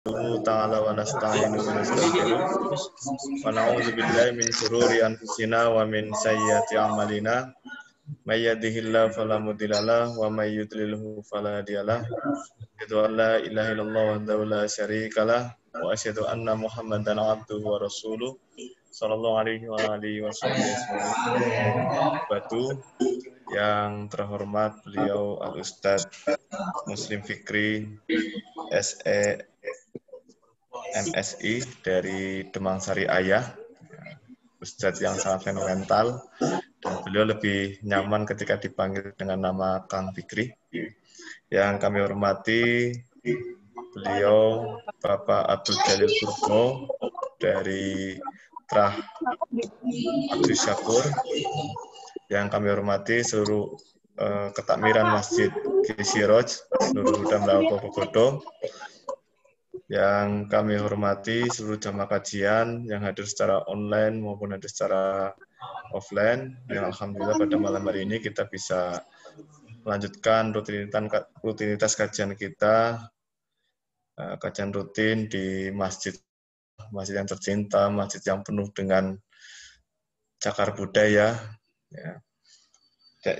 ta'ala wa nasta'inu wa nastaghfiruh wa na'udzu billahi min syururi anfusina wa min sayyiati a'malina may yahdihillahu fala mudhillalah wa may yudlilhu fala hadiyalah asyhadu an la ilaha illallah wahdahu la syarikalah wa asyhadu anna muhammadan abduhu wa rasuluh sallallahu alaihi wa alihi wasallam. Batu yang terhormat beliau Al-Ustadz Muslim Fikri SE MSI dari Demang Sari Ayah, Ustadz yang sangat fenomenal, dan beliau lebih nyaman ketika dipanggil dengan nama Kang Fikri. Yang kami hormati beliau Bapak Abdul Jalil Purbo dari Trah Abdul Syakur. Yang kami hormati seluruh ketakmiran Masjid Kiai Siroj Nurul Huda Melaku Pogodo. Yang kami hormati seluruh jamaah kajian yang hadir secara online maupun hadir secara offline. Yang alhamdulillah pada malam hari ini kita bisa melanjutkan rutinitas kajian kita, kajian rutin di masjid yang tercinta, masjid yang penuh dengan cakar budaya. Ya.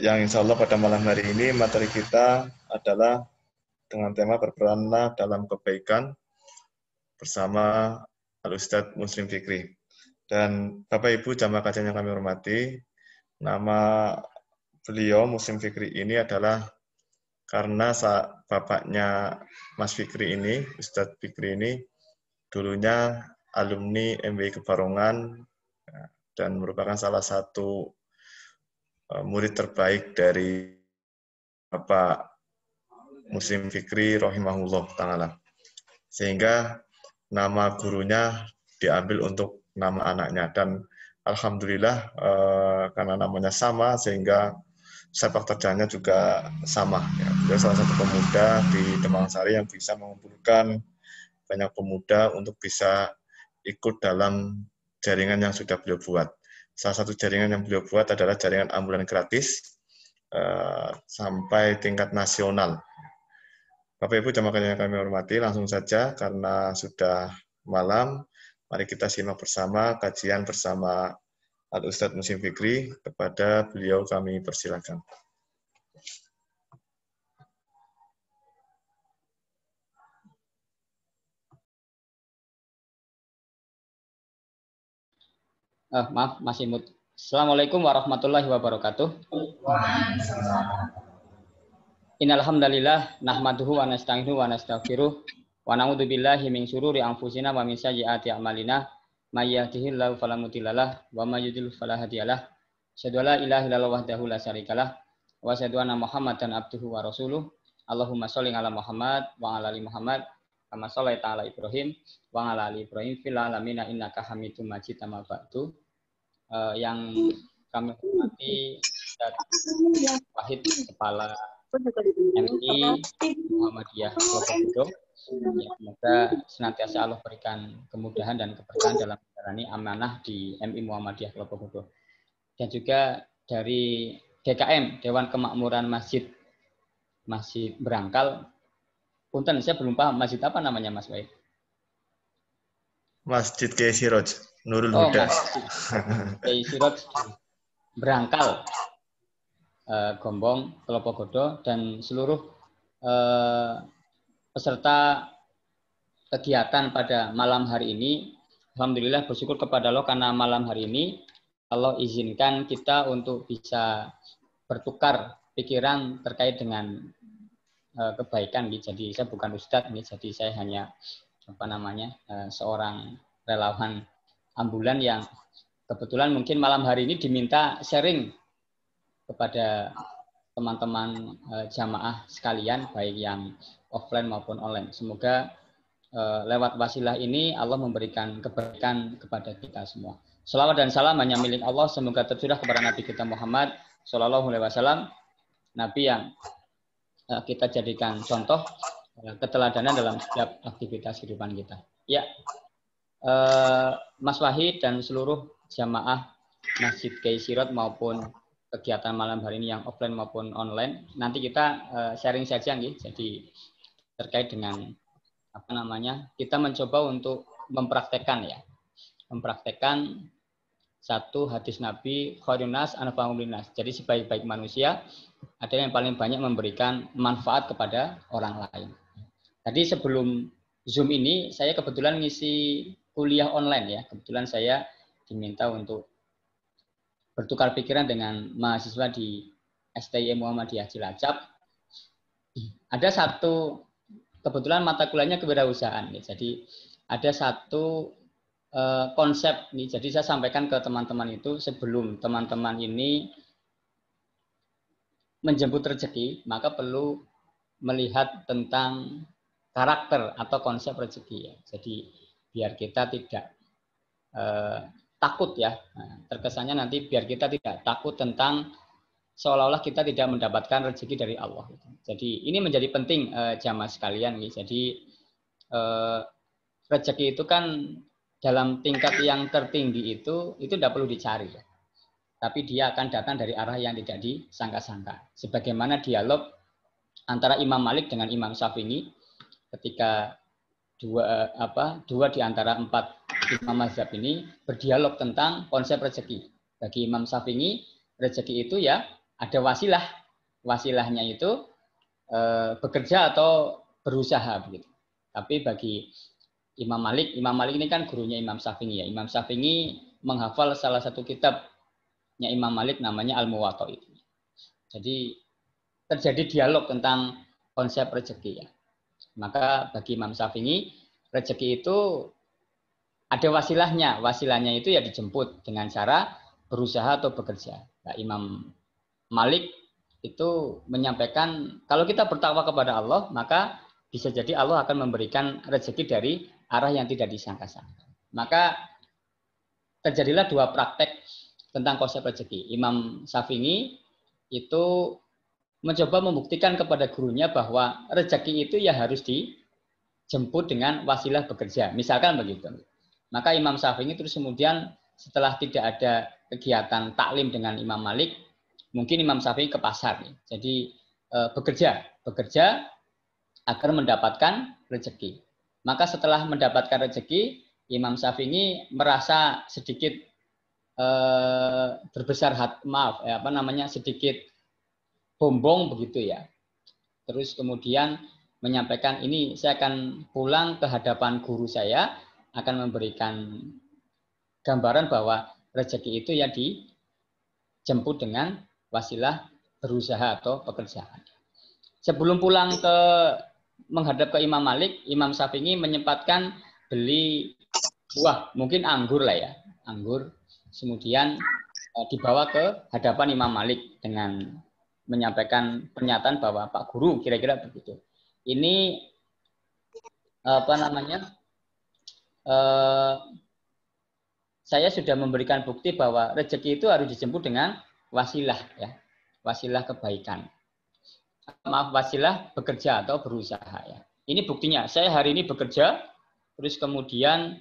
Yang insya Allah pada malam hari ini materi kita adalah dengan tema berperanlah dalam kebaikan bersama Al-Ustadz Muslim Fikri. Dan Bapak Ibu jamaah kajian yang kami hormati, nama beliau Muslim Fikri ini adalah karena bapaknya Mas Fikri ini, Ustadz Fikri ini, dulunya alumni MBI Kebarongan dan merupakan salah satu murid terbaik dari Bapak Muslim Fikri rahimahullah ta'ala. Sehingga nama gurunya diambil untuk nama anaknya. Dan alhamdulillah karena namanya sama, sehingga sepak terjangnya juga sama. Ya, beliau salah satu pemuda di Demang Sari yang bisa mengumpulkan banyak pemuda untuk bisa ikut dalam jaringan yang sudah beliau buat. Salah satu jaringan yang beliau buat adalah jaringan ambulan gratis sampai tingkat nasional. Bapak Ibu jamaah yang kami hormati, langsung saja karena sudah malam, mari kita simak bersama kajian bersama Al-Ustadz Muslim Fikri. Kepada beliau kami persilakan. Maaf, masih mute. Assalamualaikum warahmatullahi wabarakatuh. Innal hamdalillah nahmaduhu wa nasta'inuhu wa nastaghfiruh wa na'udzu billahi min syururi anfusina wa min sayyiati a'malina may yahdihillahu fala mudhillalah wa may yudhlil fala hadiyalah. Asyhadu an la ilaha illallah wahdahu la syarikalah wa asyhadu anna Muhammadan abduhu wa rasuluh. Allahumma sholli ala Muhammad wa ala ali Muhammad kama shallaita ala Ibrahim wa ala ali Ibrahim fil alamin innaka Hamidum Majid. Amma ba'du. Yang kami hormati Wahid Kepala MI Muhammadiyah Lokomodo. Ya, semoga senantiasa Allah berikan kemudahan dan keberkahan dalam menjalani amanah di MI Muhammadiyah Lokomodo. Dan juga dari DKM Dewan Kemakmuran Masjid Berangkal. Punten, saya belum paham masjid apa namanya Mas Wahid? Masjid Kiai Siroj Nurul Huda. Kiai Siroj Berangkal, Gombong, Klopogodo, dan seluruh peserta kegiatan pada malam hari ini. Alhamdulillah bersyukur kepada Allah karena malam hari ini Allah izinkan kita untuk bisa bertukar pikiran terkait dengan kebaikan. Jadi saya bukan ustadz, jadi saya hanya seorang relawan ambulan yang kebetulan mungkin malam hari ini diminta sharing kepada teman-teman jamaah sekalian, baik yang offline maupun online. Semoga lewat wasilah ini Allah memberikan kebaikan kepada kita semua. Salawat dan salam hanya milik Allah. Semoga tercurah kepada Nabi kita Muhammad Sallallahu Alaihi Wasallam, Nabi yang kita jadikan contoh keteladanan dalam setiap aktivitas kehidupan kita. Ya, Mas Wahid dan seluruh jamaah Masjid Kiai Siroj maupun kegiatan malam hari ini yang offline maupun online, nanti kita sharing saja nih. Jadi terkait dengan apa namanya, kita mencoba untuk mempraktekkan ya, mempraktekkan satu hadis Nabi, khairun nas anfa'uhum linnas. Jadi sebaik-baik manusia adalah yang paling banyak memberikan manfaat kepada orang lain. Tadi sebelum Zoom ini saya kebetulan ngisi kuliah online ya. Kebetulan saya diminta untuk bertukar pikiran dengan mahasiswa di STI Muhammadiyah Cilacap. Ada satu kebetulan mata kuliahnya kewirausahaan ya. Jadi ada satu konsep nih. Jadi saya sampaikan ke teman-teman itu sebelum teman-teman ini menjemput rezeki, maka perlu melihat tentang karakter atau konsep rezeki ya. Jadi biar kita tidak takut ya. Nah, terkesannya nanti biar kita tidak takut tentang seolah-olah kita tidak mendapatkan rezeki dari Allah. Jadi ini menjadi penting jamaah sekalian. Jadi rezeki itu kan dalam tingkat yang tertinggi itu tidak perlu dicari ya. Tapi dia akan datang dari arah yang tidak disangka-sangka. Sebagaimana dialog antara Imam Malik dengan Imam Syafi'i ketika dua di antara 4 imam mazhab ini berdialog tentang konsep rezeki. Bagi Imam Syafi'i, rezeki itu ya ada wasilah. Wasilahnya itu bekerja atau berusaha begitu. Tapi bagi Imam Malik ini kan gurunya Imam Syafi'i ya. Imam Syafi'i menghafal salah satu kitabnya Imam Malik namanya Al-Muwatta itu. Jadi terjadi dialog tentang konsep rezeki ya. Maka bagi Imam Syafi'i rezeki itu ada wasilahnya. Wasilahnya itu ya dijemput dengan cara berusaha atau bekerja. Nah, Imam Malik itu menyampaikan kalau kita bertakwa kepada Allah maka bisa jadi Allah akan memberikan rezeki dari arah yang tidak disangka-sangka. Maka terjadilah 2 praktek tentang konsep rezeki. Imam Syafi'i itu mencoba membuktikan kepada gurunya bahwa rezeki itu ya harus dijemput dengan wasilah bekerja. Misalkan begitu. Maka Imam Syafi'i terus kemudian setelah tidak ada kegiatan taklim dengan Imam Malik, mungkin Imam Syafi'i ke pasar. Jadi bekerja agar mendapatkan rezeki. Maka setelah mendapatkan rezeki, Imam Syafi'i merasa sedikit berbesar hati, sedikit bombong begitu ya. Terus kemudian menyampaikan ini saya akan pulang ke hadapan guru saya, akan memberikan gambaran bahwa rezeki itu ya dijemput dengan wasilah berusaha atau pekerjaan. Sebelum pulang menghadap ke Imam Malik, Imam Syafi'i menyempatkan beli buah, mungkin anggur lah ya, anggur. Kemudian dibawa ke hadapan Imam Malik dengan menyampaikan pernyataan bahwa Pak Guru kira-kira begitu. Ini saya sudah memberikan bukti bahwa rezeki itu harus dijemput dengan wasilah ya, wasilah kebaikan. Wasilah bekerja atau berusaha ya. Ini buktinya. Saya hari ini bekerja, terus kemudian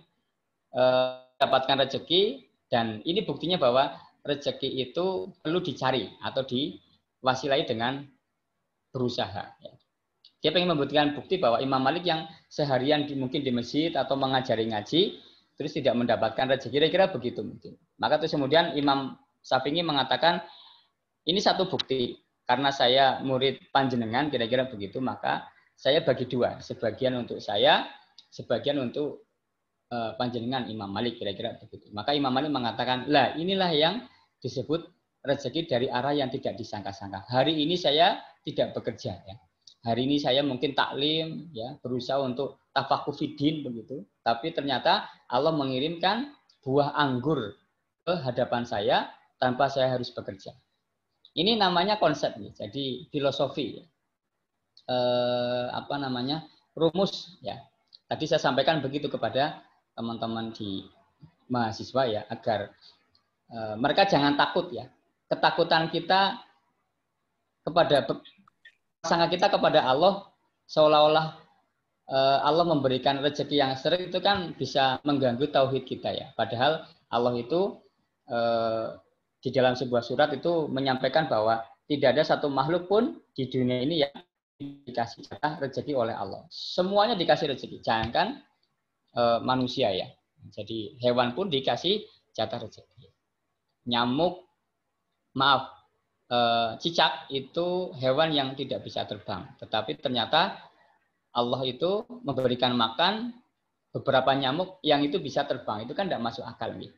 dapatkan rezeki, dan ini buktinya bahwa rezeki itu perlu dicari atau diwasilai dengan berusaha. Ya. Dia ingin membuktikan bukti bahwa Imam Malik yang seharian mungkin di masjid atau mengajari ngaji, terus tidak mendapatkan rezeki, kira-kira begitu mungkin. Maka terus kemudian Imam Syafi'i mengatakan, ini satu bukti. Karena saya murid panjenengan, kira-kira begitu, maka saya bagi 2. Sebagian untuk saya, sebagian untuk panjenengan Imam Malik, kira-kira begitu. Maka Imam Malik mengatakan, lah inilah yang disebut rezeki dari arah yang tidak disangka-sangka. Hari ini saya tidak bekerja. Ya. Hari ini saya mungkin taklim, ya, berusaha untuk tafakuh fiddin, begitu. Tapi ternyata Allah mengirimkan buah anggur ke hadapan saya tanpa saya harus bekerja. Ini namanya konsep nih, jadi filosofi, rumus ya. Tadi saya sampaikan begitu kepada teman-teman di mahasiswa ya, agar mereka jangan takut ya. Ketakutan kita kepada pasangan kita kepada Allah, seolah-olah Allah memberikan rezeki yang sering, itu kan bisa mengganggu tauhid kita ya. Padahal Allah itu di dalam sebuah surat itu menyampaikan bahwa tidak ada satu makhluk pun di dunia ini yang dikasih jatah rezeki oleh Allah. Semuanya dikasih rezeki, jangankan manusia ya. Jadi hewan pun dikasih jatah rezeki. Nyamuk, maaf, cicak itu hewan yang tidak bisa terbang. Tetapi ternyata Allah itu memberikan makan beberapa nyamuk yang itu bisa terbang. Itu kan tidak masuk akal nih.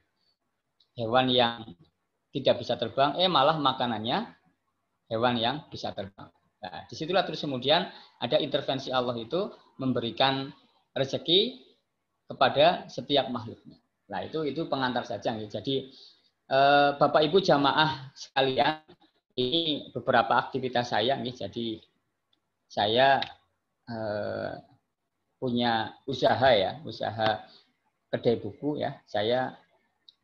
Hewan yang tidak bisa terbang, malah makanannya hewan yang bisa terbang. Nah, disitulah terus kemudian ada intervensi Allah itu memberikan rezeki kepada setiap makhluknya. Nah, itu pengantar saja. Nih. Jadi Bapak Ibu jamaah sekalian, ini beberapa aktivitas saya nih. Jadi saya punya usaha ya, usaha kedai buku ya. Saya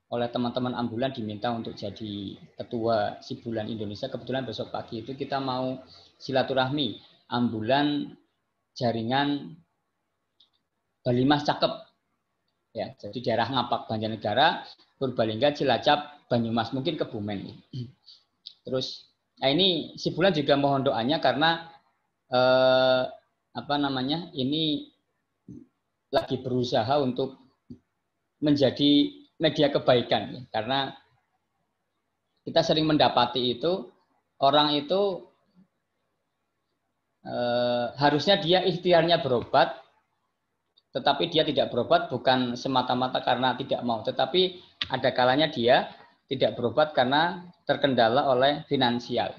oleh teman-teman ambulan diminta untuk jadi ketua Sibulan Indonesia. Kebetulan besok pagi itu kita mau silaturahmi ambulan jaringan Bali Mas Cakep ya. Jadi daerah Ngapak Banjarnegara, Purbalingga, Cilacap, Banyumas, mungkin Kebumen. Terus nah ini Sibulan juga mohon doanya karena ini lagi berusaha untuk menjadi media kebaikan ya. Karena kita sering mendapati itu orang itu harusnya dia ikhtiarnya berobat, tetapi dia tidak berobat bukan semata-mata karena tidak mau, tetapi ada kalanya dia tidak berobat karena terkendala oleh finansial.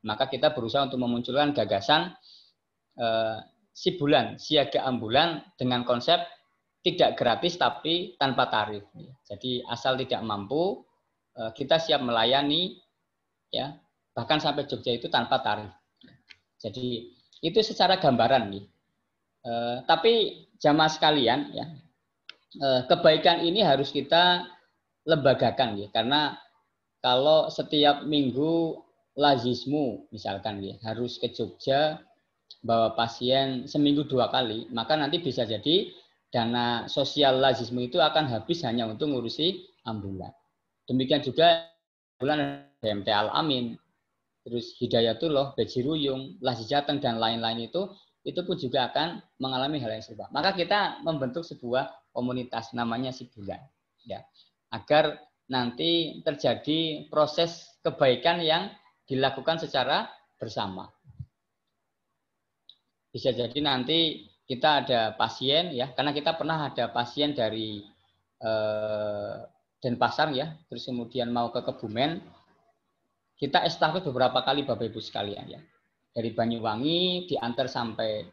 Maka kita berusaha untuk memunculkan gagasan Sibulan, siaga ambulan dengan konsep tidak gratis tapi tanpa tarif. Jadi asal tidak mampu, kita siap melayani, ya bahkan sampai Jogja itu tanpa tarif. Jadi itu secara gambaran nih. Tapi jamaah sekalian, ya kebaikan ini harus kita lembagakan, ya karena kalau setiap minggu lazismu misalkan, ya harus ke Jogja bawa pasien seminggu 2 kali, maka nanti bisa jadi dana sosial lazismu itu akan habis hanya untuk ngurusi ambulan. Demikian juga ambulan BMT Al-Amin, terus Hidayatullah, Bejiruyung, Lahji Jateng, dan lain-lain itu pun juga akan mengalami hal yang serupa. Maka kita membentuk sebuah komunitas namanya Sibulan, ya, agar nanti terjadi proses kebaikan yang dilakukan secara bersama. Bisa jadi nanti kita ada pasien ya, karena kita pernah ada pasien dari Denpasar ya, terus kemudian mau ke Kebumen, kita estafet beberapa kali Bapak Ibu sekalian ya. Dari Banyuwangi diantar sampai,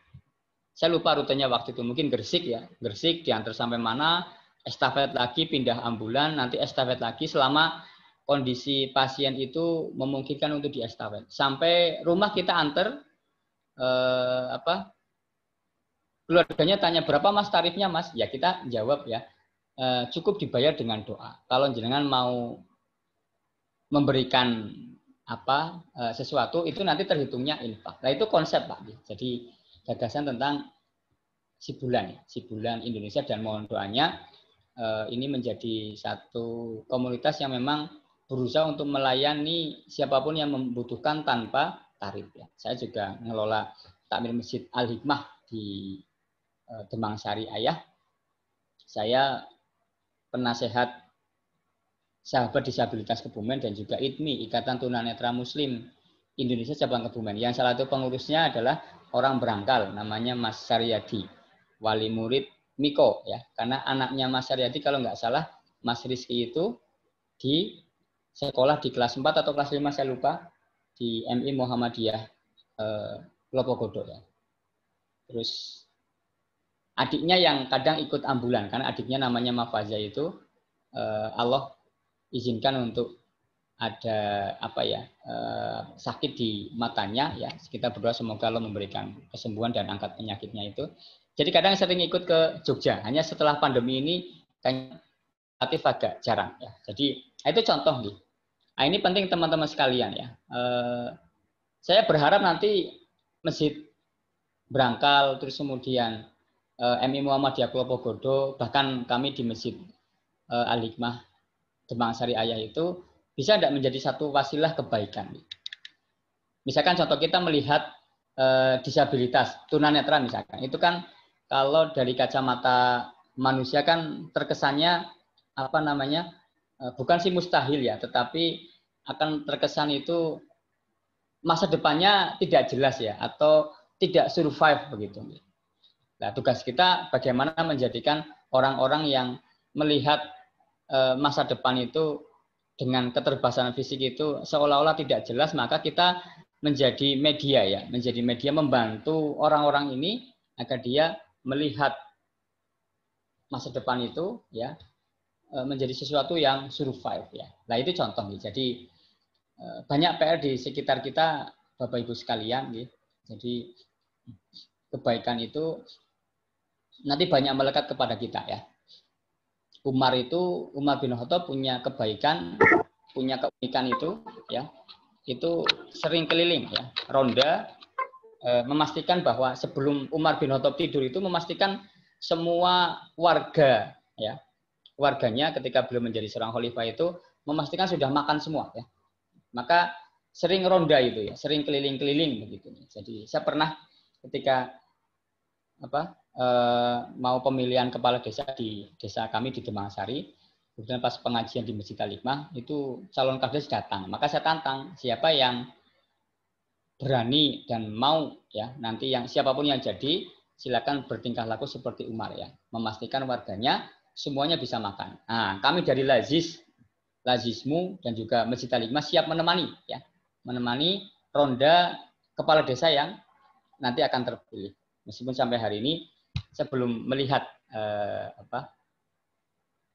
saya lupa rutenya waktu itu, mungkin Gresik ya, Gresik diantar sampai mana, estafet lagi pindah ambulan, nanti estafet lagi selama kondisi pasien itu memungkinkan untuk diestafet. Sampai rumah kita antar, keluarganya tanya berapa Mas tarifnya Mas, ya kita jawab ya cukup dibayar dengan doa. Kalau jenengan mau memberikan sesuatu itu nanti terhitungnya infak. Nah itu konsep Pak. Jadi gagasan tentang Sibulan Indonesia, dan mohon doanya ini menjadi satu komunitas yang memang berusaha untuk melayani siapapun yang membutuhkan tanpa tarif ya. Saya juga ngelola takmir Masjid Al-Hikmah di Demang Sari Ayah. Saya penasehat sahabat disabilitas Kebumen dan juga ITMI, Ikatan Tunanetra Muslim Indonesia cabang Kebumen. Yang salah satu pengurusnya adalah orang berangkal, namanya Mas Saryadi, wali murid Miko ya. Karena anaknya Mas Saryadi kalau nggak salah Mas Rizky itu di sekolah di kelas 4 atau kelas 5 saya lupa, di MI Muhammadiyah Lopogodo ya. Terus adiknya yang kadang ikut ambulan, karena adiknya namanya Mafaza itu Allah izinkan untuk ada sakit di matanya ya. Kita berdoa semoga Allah memberikan kesembuhan dan angkat penyakitnya itu. Jadi kadang sering ikut ke Jogja, hanya setelah pandemi ini kan relatif agak jarang ya. Jadi itu contoh nih. Nah, ini penting teman-teman sekalian ya. Saya berharap nanti Masjid Brangkal, terus kemudian MI Muhammadiyah Lopogodo, bahkan kami di Masjid Al-Hikmah Demang Sari Ayah itu bisa tidak menjadi satu wasilah kebaikan. Misalkan contoh kita melihat disabilitas, tunanetra misalkan. Itu kan kalau dari kacamata manusia kan terkesannya apa namanya? Bukan sih mustahil ya, tetapi akan terkesan itu masa depannya tidak jelas ya, atau tidak survive begitu. Nah, tugas kita bagaimana menjadikan orang-orang yang melihat masa depan itu dengan keterbatasan fisik itu seolah-olah tidak jelas, maka kita menjadi media ya, menjadi media membantu orang-orang ini agar dia melihat masa depan itu ya menjadi sesuatu yang survive ya. Nah, itu contoh nih. Jadi banyak PR di sekitar kita Bapak Ibu sekalian gitu. Jadi kebaikan itu nanti banyak melekat kepada kita ya. Umar bin Khattab punya kebaikan, punya keunikan itu ya. Itu sering keliling ya, ronda memastikan bahwa sebelum Umar bin Khattab tidur itu memastikan semua warga ya, warganya ketika beliau menjadi seorang khalifah itu memastikan sudah makan semua ya. Maka sering ronda itu ya, sering keliling-keliling begitu. Jadi saya pernah ketika mau pemilihan kepala desa di desa kami di Demangsari, kemudian pas pengajian di Masjid Al-Hikmah itu calon kades datang, maka saya tantang siapa yang berani dan mau ya nanti yang siapapun yang jadi silakan bertingkah laku seperti Umar ya, memastikan warganya semuanya bisa makan. Nah, kami dari Lazismu dan juga Masjid Al-Hikmah siap menemani ya, menemani ronda kepala desa yang nanti akan terpilih. Meskipun sampai hari ini saya belum melihat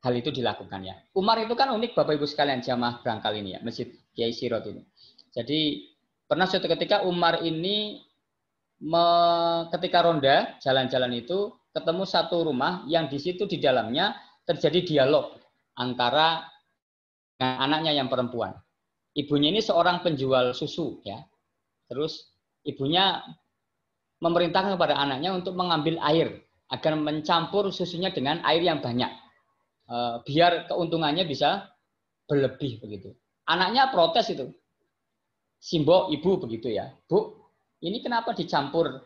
hal itu dilakukan ya. Umar itu kan unik Bapak Ibu sekalian jamaah berangkal ini ya, Masjid Kiai Sirot ini. Jadi pernah suatu ketika Umar ini ketika ronda jalan-jalan itu ketemu satu rumah yang di situ di dalamnya terjadi dialog antara anaknya yang perempuan. Ibunya ini seorang penjual susu ya. Terus ibunya memerintahkan kepada anaknya untuk mengambil air agar mencampur susunya dengan air yang banyak biar keuntungannya bisa berlebih begitu. Anaknya protes itu, Simbo ibu begitu ya, Bu, ini kenapa dicampur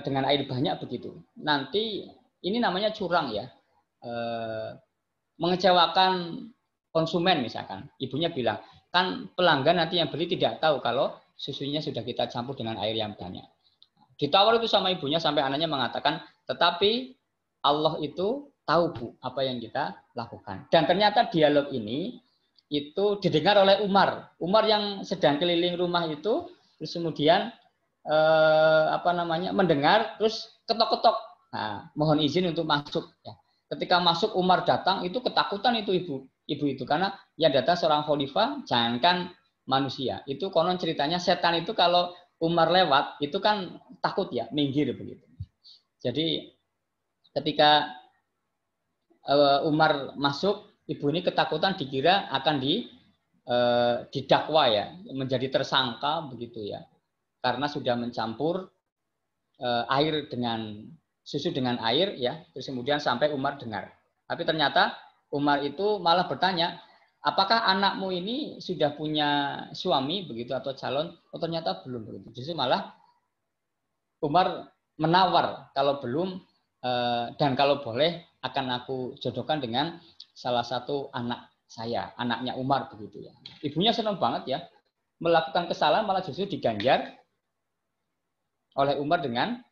dengan air banyak begitu? Nanti ini namanya curang ya, mengecewakan konsumen misalkan. Ibunya bilang kan pelanggan nanti yang beli tidak tahu kalau susunya sudah kita campur dengan air yang banyak. Ditawar itu sama ibunya sampai anaknya mengatakan, tetapi Allah itu tahu Bu apa yang kita lakukan. Dan ternyata dialog ini itu didengar oleh Umar. Umar yang sedang keliling rumah itu, terus kemudian mendengar, terus ketok-ketok. Nah, mohon izin untuk masuk. Ya. Ketika masuk Umar datang itu ketakutan itu ibu itu karena yang datang seorang khalifah, jangankan manusia. Itu konon ceritanya setan itu kalau Umar lewat itu kan takut ya, minggir begitu. Jadi ketika Umar masuk, ibu ini ketakutan dikira akan didakwa ya, menjadi tersangka begitu ya. Karena sudah mencampur air dengan susu dengan air ya, terus kemudian sampai Umar dengar. Tapi ternyata Umar itu malah bertanya, apakah anakmu ini sudah punya suami begitu atau calon? Oh ternyata belum begitu. Justru malah Umar menawar kalau belum dan kalau boleh akan aku jodohkan dengan salah satu anak saya, anaknya Umar begitu ya. Ibunya senang banget ya, melakukan kesalahan malah justru diganjar oleh Umar dengan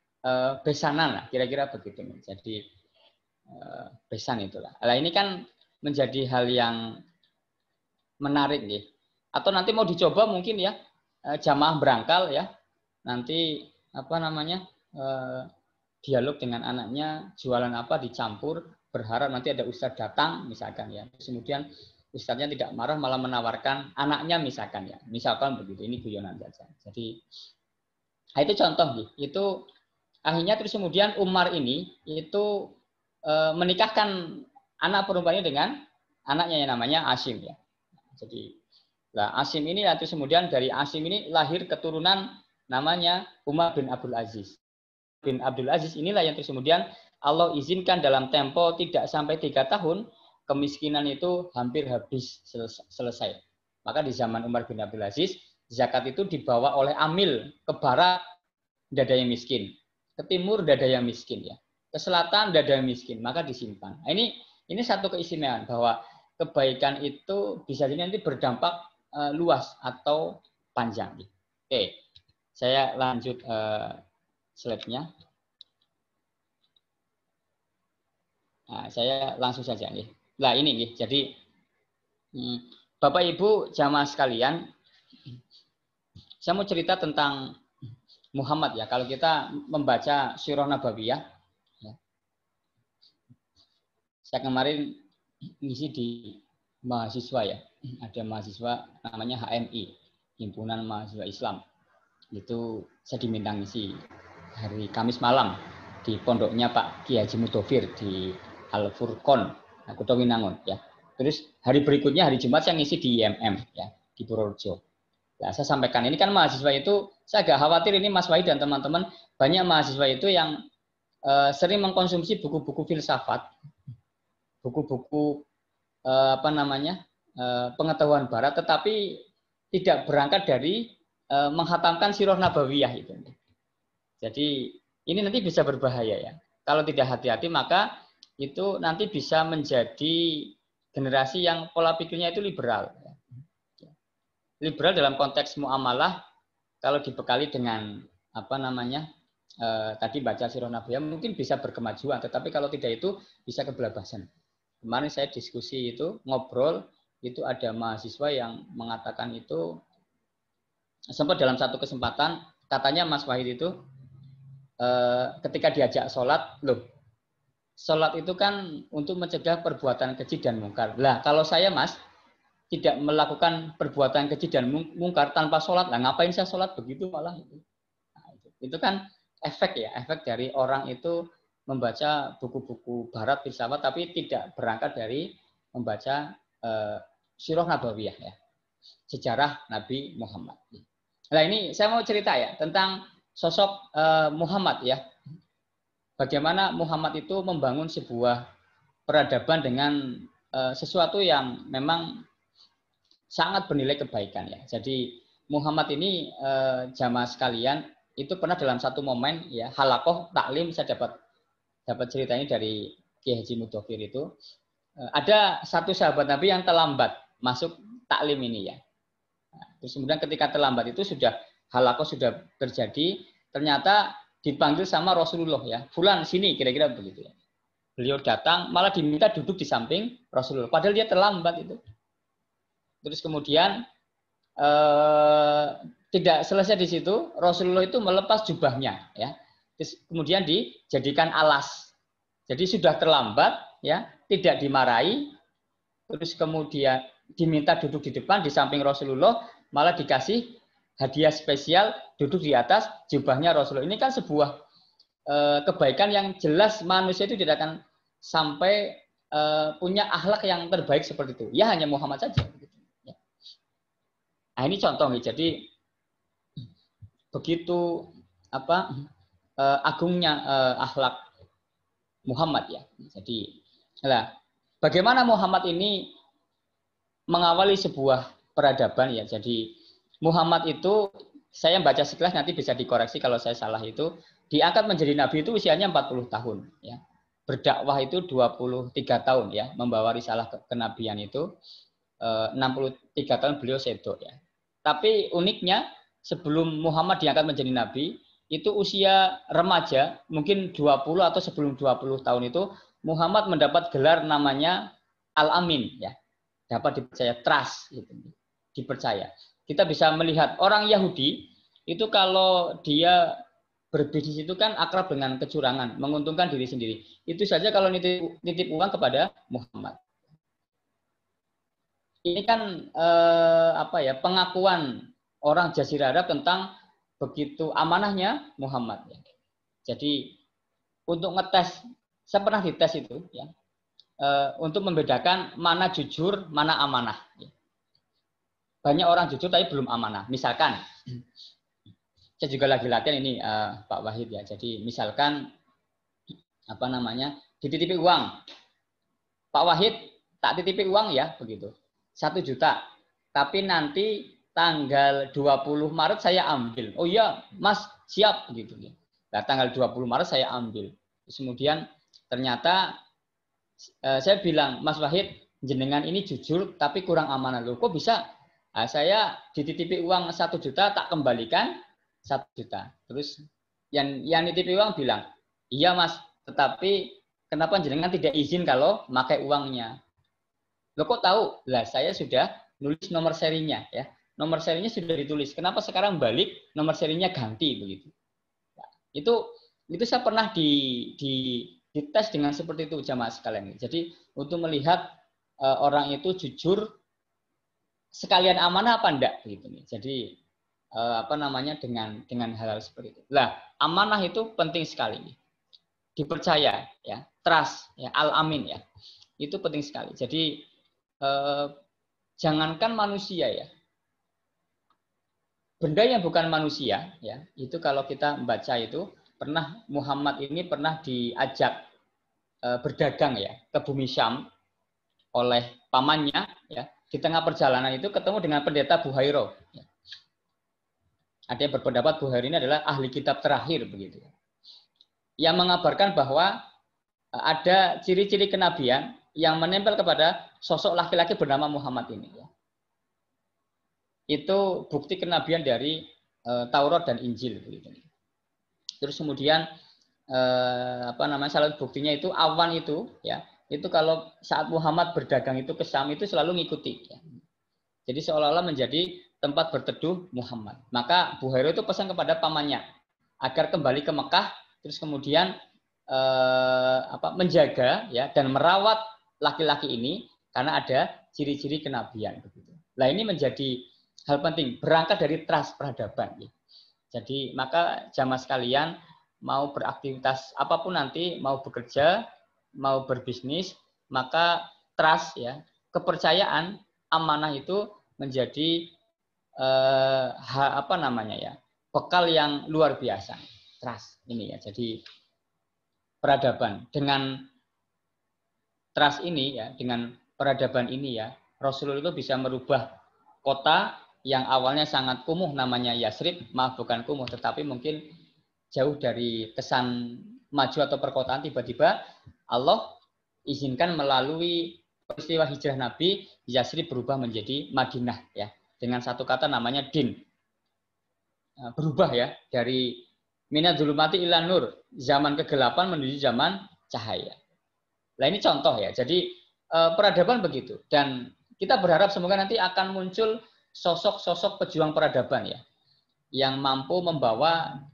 besanan lah, kira-kira begitu. Jadi besan itulah. Nah ini kan menjadi hal yang menarik nih. Atau nanti mau dicoba mungkin ya jamaah berangkal ya. Nanti dialog dengan anaknya jualan apa dicampur, berharap nanti ada ustadz datang misalkan ya. Terus kemudian ustadznya tidak marah malah menawarkan anaknya misalkan ya. Misalkan begitu, ini guyonan saja. Jadi itu contoh nih. Itu akhirnya terus kemudian Umar ini itu menikahkan anak perempuannya dengan anaknya yang namanya Asim ya. Jadi Asim ini terus kemudian dari Asim ini lahir keturunan namanya Umar bin Abdul Aziz. Bin Abdul Aziz inilah yang terus kemudian Allah izinkan dalam tempo tidak sampai 3 tahun kemiskinan itu hampir habis selesai. Maka di zaman Umar bin Abdul Aziz zakat itu dibawa oleh amil ke barat tidak ada yang miskin. Ke timur tidak ada yang miskin ya. Ke selatan tidak ada yang miskin, maka disimpan. Nah, ini satu keistimewaan bahwa kebaikan itu bisa jadi nanti berdampak luas atau panjang. Oke, saya lanjut slide-nya. Nah, saya langsung saja nih. Nah, ini nih. Jadi Bapak Ibu jamaah sekalian, saya mau cerita tentang Muhammad ya. Kalau kita membaca Sirah Nabawiyah, ya. Saya kemarin ngisi di mahasiswa ya. Ada mahasiswa namanya HMI, Himpunan Mahasiswa Islam. Itu saya diminta ngisi hari Kamis malam di pondoknya Pak Kiai Haji Mudofir di Al Furqon, Kota Winangun ya. Terus hari berikutnya hari Jumat saya ngisi di IMM ya, di Purworejo. Nah, saya sampaikan ini kan mahasiswa itu, saya agak khawatir ini Mas Wahid dan teman-teman, banyak mahasiswa itu yang sering mengkonsumsi buku-buku filsafat, buku-buku pengetahuan barat, tetapi tidak berangkat dari menghatamkan Sirah Nabawiyah itu. Jadi ini nanti bisa berbahaya ya. Kalau tidak hati-hati maka itu nanti bisa menjadi generasi yang pola pikirnya itu liberal. Liberal dalam konteks muamalah, kalau dibekali dengan tadi baca Sirah Nabawiyah mungkin bisa berkemajuan, tetapi kalau tidak itu bisa kebablasan. Kemarin saya diskusi itu, ngobrol, itu ada mahasiswa yang mengatakan itu, sempat dalam satu kesempatan, katanya Mas Wahid itu, ketika diajak sholat, loh, sholat itu kan untuk mencegah perbuatan keji dan mungkar. Lah, kalau saya Mas, tidak melakukan perbuatan keji dan mungkar tanpa sholat, lah ngapain saya sholat begitu malah itu. Nah, itu kan efek ya, efek dari orang itu membaca buku-buku barat filsafat tapi tidak berangkat dari membaca Sirah Nabawiyah ya, sejarah Nabi Muhammad. Nah ini saya mau cerita ya tentang sosok Muhammad ya, bagaimana Muhammad itu membangun sebuah peradaban dengan sesuatu yang memang sangat bernilai kebaikan ya. Jadi Muhammad ini jamaah sekalian itu pernah dalam satu momen ya halakoh taklim, saya dapat cerita ini dari Kiai Haji Mudofir itu, ada satu sahabat Nabi yang terlambat masuk taklim ini ya. Nah, terus kemudian ketika terlambat itu sudah halakoh sudah terjadi, ternyata dipanggil sama Rasulullah ya, Fulan sini, kira-kira begitu ya. Beliau datang malah diminta duduk di samping Rasulullah, padahal dia terlambat itu. Terus kemudian tidak selesai di situ, Rasulullah itu melepas jubahnya ya. Terus kemudian dijadikan alas. Jadi sudah terlambat ya, tidak dimarahi, terus kemudian diminta duduk di depan di samping Rasulullah, malah dikasih hadiah spesial duduk di atas jubahnya Rasulullah. Ini kan sebuah kebaikan yang jelas manusia itu tidak akan sampai punya akhlak yang terbaik seperti itu. Ya hanya Muhammad saja. Nah ini contoh nih, jadi begitu agungnya akhlak Muhammad ya. Jadi, bagaimana Muhammad ini mengawali sebuah peradaban ya. Jadi Muhammad itu, saya baca sekilas nanti bisa dikoreksi kalau saya salah itu, diangkat menjadi nabi itu usianya 40 tahun ya. Berdakwah itu 23 tahun ya, membawa risalah kenabian itu 63 tahun beliau sedo ya. Tapi uniknya sebelum Muhammad diangkat menjadi nabi, itu usia remaja, mungkin 20 atau sebelum 20 tahun itu, Muhammad mendapat gelar namanya Al-Amin ya. Dapat dipercaya, trust gitu. Dipercaya. Kita bisa melihat orang Yahudi itu kalau dia berbisnis itu kan akrab dengan kecurangan, menguntungkan diri sendiri. Itu saja kalau nitip uang kepada Muhammad. Ini kan pengakuan orang Jazirah Arab tentang begitu amanahnya Muhammad. Jadi untuk ngetes, saya pernah dites itu ya, untuk membedakan mana jujur, mana amanah. Banyak orang jujur tapi belum amanah. Misalkan, saya juga lagi latihan ini Pak Wahid ya. Jadi misalkan dititipi uang, Pak Wahid tak titipi uang ya begitu. 1 juta, tapi nanti tanggal 20 Maret saya ambil. Oh iya, Mas, siap gitu. Nah, tanggal 20 Maret saya ambil. Terus kemudian ternyata saya bilang, Mas Wahid, jenengan ini jujur tapi kurang amanah. Loh, kok bisa? Nah, saya dititipi uang 1 juta, tak kembalikan 1 juta. Terus yang nitipi uang bilang, iya Mas, tetapi kenapa jenengan tidak izin kalau pakai uangnya? Loh, kok tahu? Lah, saya sudah nulis nomor serinya ya. Nomor serinya sudah ditulis. Kenapa sekarang balik nomor serinya ganti begitu? Nah, itu saya pernah dites dengan seperti itu jamaah sekalian. Jadi untuk melihat orang itu jujur sekalian amanah apa enggak gitu nih. Jadi dengan hal-hal seperti itu. Lah, amanah itu penting sekali. Dipercaya ya, trust ya, al-amin ya. Itu penting sekali. Jadi jangankan manusia ya. Benda yang bukan manusia ya, itu kalau kita membaca itu pernah Muhammad ini pernah diajak berdagang ya ke bumi Syam oleh pamannya ya. Di tengah perjalanan itu ketemu dengan pendeta Buhairo. Ya. Ada yang berpendapat Buhairo ini adalah ahli kitab terakhir begitu. Yang mengabarkan bahwa ada ciri-ciri kenabian yang menempel kepada sosok laki-laki bernama Muhammad ini. Ya. Itu bukti kenabian dari Taurat dan Injil begitu. Terus kemudian salah buktinya itu awan itu ya. Itu kalau saat Muhammad berdagang itu ke Syam itu selalu ngikuti. Ya. Jadi seolah-olah menjadi tempat berteduh Muhammad. Maka Buhairo itu pesan kepada pamannya agar kembali ke Mekah, terus kemudian menjaga ya dan merawat laki-laki ini karena ada ciri-ciri kenabian begitu. Nah ini menjadi hal penting berangkat dari trust peradaban. Ya. Jadi maka jamaah sekalian mau beraktivitas apapun nanti, mau bekerja, mau berbisnis, maka trust ya, kepercayaan, amanah itu menjadi bekal yang luar biasa. Trust ini ya. Jadi peradaban dengan trust ini ya, dengan peradaban ini ya, Rasulullah itu bisa merubah kota yang awalnya sangat kumuh namanya Yasrib, maaf bukan kumuh tetapi mungkin jauh dari kesan maju atau perkotaan, tiba-tiba Allah izinkan melalui peristiwa hijrah Nabi, Yasrib berubah menjadi Madinah ya, dengan satu kata namanya din. Berubah ya dari minadzulumati ilan nur, zaman kegelapan menuju zaman cahaya. Nah ini contoh ya. Jadi peradaban begitu dan kita berharap semoga nanti akan muncul sosok-sosok pejuang peradaban ya yang mampu membawa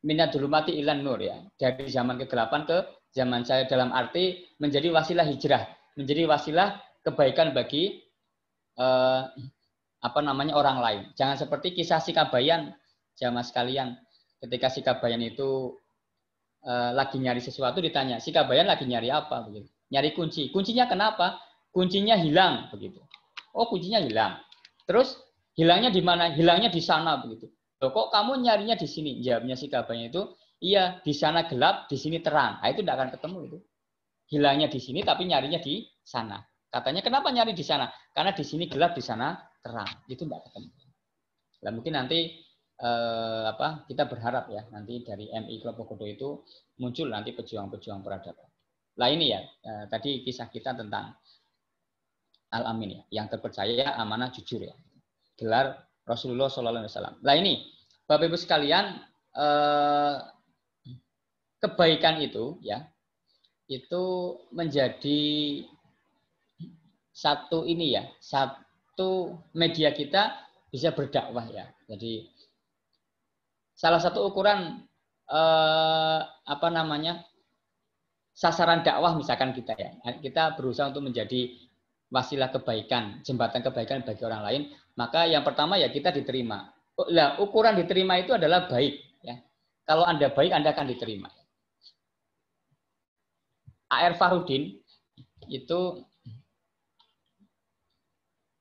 minadzulumati ilan nur ya, dari zaman kegelapan ke zaman cahaya dalam arti menjadi wasilah hijrah, menjadi wasilah kebaikan bagi orang lain. Jangan seperti kisah Sikabayan jamaah sekalian. Ketika Sikabayan itu lagi nyari sesuatu ditanya, Sikabayan lagi nyari apa begitu. Nyari kunci. Kuncinya kenapa? Kuncinya hilang begitu. Oh, kuncinya hilang. Terus hilangnya di mana? Hilangnya di sana begitu. Loh, kok kamu nyarinya di sini? Jawabnya Sikabayan itu, iya, di sana gelap, di sini terang. Nah, itu tidak akan ketemu itu. Hilangnya di sini tapi nyarinya di sana. Katanya kenapa nyari di sana? Karena di sini gelap, di sana terang. Itu tidak ketemu. Nah, mungkin nanti kita berharap ya nanti dari MI Klopokodo itu muncul nanti pejuang-pejuang peradaban. Nah ini ya tadi kisah kita tentang Al-Amin ya, yang terpercaya, amanah, jujur ya. Gelar Rasulullah SAW. Nah ini Bapak Ibu sekalian, kebaikan itu ya, itu menjadi satu media kita bisa berdakwah ya. Jadi salah satu ukuran sasaran dakwah misalkan kita ya, kita berusaha untuk menjadi wasilah kebaikan, jembatan kebaikan bagi orang lain, maka yang pertama ya kita diterima. Nah, ukuran diterima itu adalah baik ya. Kalau Anda baik, Anda akan diterima. A.R. Farudin itu